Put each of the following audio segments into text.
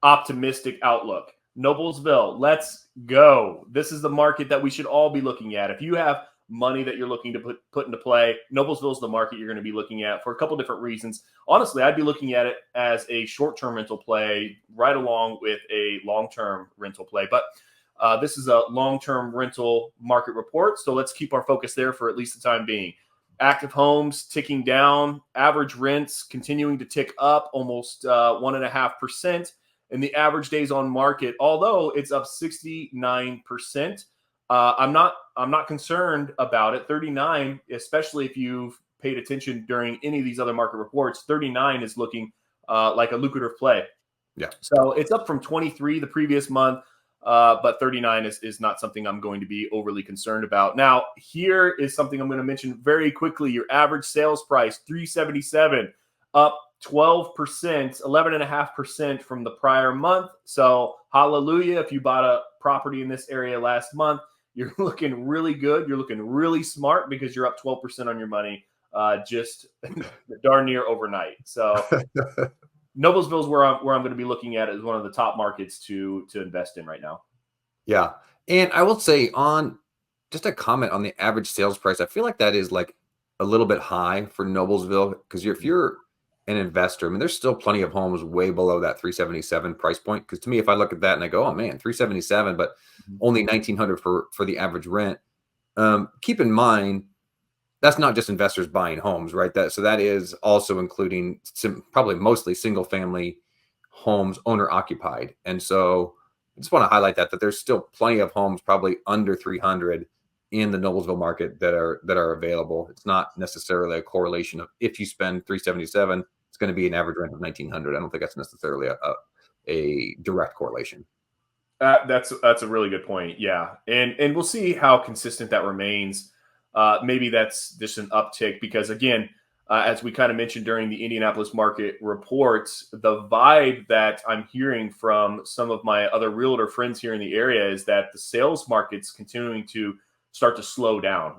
optimistic outlook. Noblesville, let's go. This is the market that we should all be looking at. If you have money that you're looking to put into play, Noblesville is the market you're going to be looking at for a couple different reasons. Honestly, I'd be looking at it as a short-term rental play right along with a long-term rental play. But this is a long-term rental market report, so let's keep our focus there for at least the time being. Active homes ticking down, average rents continuing to tick up almost 1.5%. And the average days on market, although it's up 69%, I'm not concerned about it. 39, especially if you've paid attention during any of these other market reports, 39 is looking like a lucrative play. Yeah. So it's up from 23 the previous month, but 39 is not something I'm going to be overly concerned about. Now, here is something I'm going to mention very quickly. Your average sales price, $377, up 12%, 11.5% from the prior month. So hallelujah. If you bought a property in this area last month, you're looking really good. You're looking really smart because you're up 12% on your money just darn near overnight. So Noblesville is where I'm going to be looking at as one of the top markets to invest in right now. Yeah. And I will say on just a comment on the average sales price, I feel like that is like a little bit high for Noblesville because if you're an investor, I mean, there's still plenty of homes way below that 377 price point. Because to me, if I look at that and I go, oh man, 377, but only 1,900 for the average rent. Keep in mind, that's not just investors buying homes, right? So that is also including probably mostly single family homes, owner occupied. And so I just want to highlight that there's still plenty of homes probably under 300 in the Noblesville market that are available. It's not necessarily a correlation of if you spend 377, it's going to be an average rent of 1,900. I don't think that's necessarily a direct correlation. That's a really good point. Yeah. And we'll see how consistent that remains. Maybe that's just an uptick because again, as we kind of mentioned during the Indianapolis market reports, the vibe that I'm hearing from some of my other realtor friends here in the area is that the sales market's continuing to start to slow down.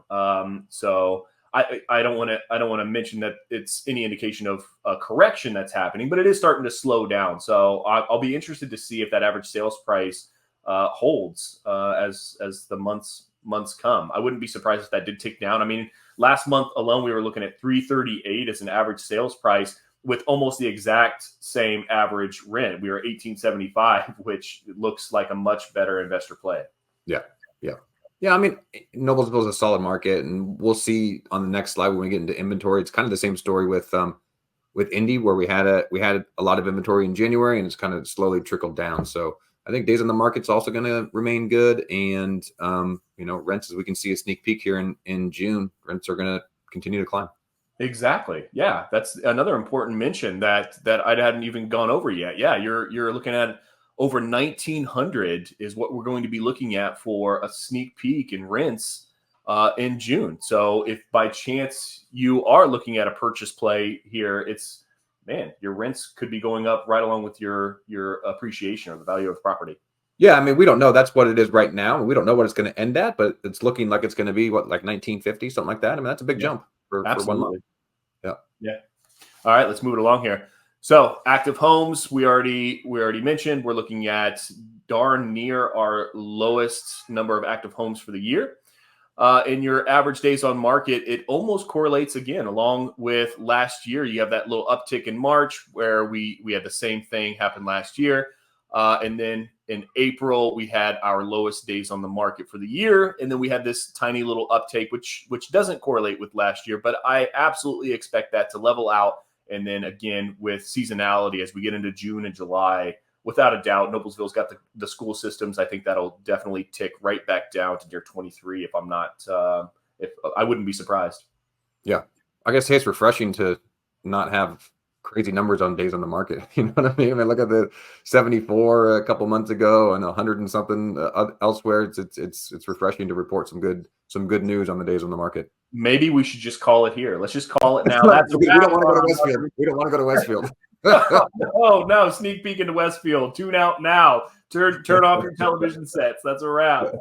So I don't want to mention that it's any indication of a correction that's happening, but it is starting to slow down. So I'll be interested to see if that average sales price holds as the months come. I wouldn't be surprised if that did tick down. I mean, last month alone, we were looking at 338 as an average sales price with almost the exact same average rent. We were 1875, which looks like a much better investor play. Yeah, I mean, Noblesville is a solid market, and we'll see on the next slide when we get into inventory. It's kind of the same story with Indy, where we had a lot of inventory in January, and it's kind of slowly trickled down. So I think days on the market's also going to remain good, and rents, as we can see a sneak peek here in June, rents are going to continue to climb. Exactly. Yeah, that's another important mention that I hadn't even gone over yet. Yeah, you're looking at over 1,900 is what we're going to be looking at for a sneak peek in rents in June. So if by chance you are looking at a purchase play here, your rents could be going up right along with your appreciation or the value of the property. Yeah, I mean, we don't know. That's what it is right now. We don't know what it's going to end at, but it's looking like it's going to be like 1950, something like that. I mean, that's a big jump for 1 month. Yeah. All right, let's move it along here. So active homes, we already mentioned. We're looking at darn near our lowest number of active homes for the year. In your average days on market, it almost correlates again along with last year. You have that little uptick in March where we had the same thing happen last year. And then in April, we had our lowest days on the market for the year. And then we had this tiny little uptake, which doesn't correlate with last year. But I absolutely expect that to level out. And then again, with seasonality, as we get into June and July, without a doubt, Noblesville's got the school systems. I think that'll definitely tick right back down to near 23. If I wouldn't be surprised. Yeah, I guess it's refreshing to not have crazy numbers on days on the market. You know what I mean? I mean, look at the 74 a couple months ago and 100 and something elsewhere. It's refreshing to report some good news on the days on the market. Maybe we should just call it here. Let's just call it now. We don't want to go to Westfield. We don't want to go to Westfield. Oh no! Sneak peek into Westfield. Tune out now. Turn off your television sets. That's a wrap.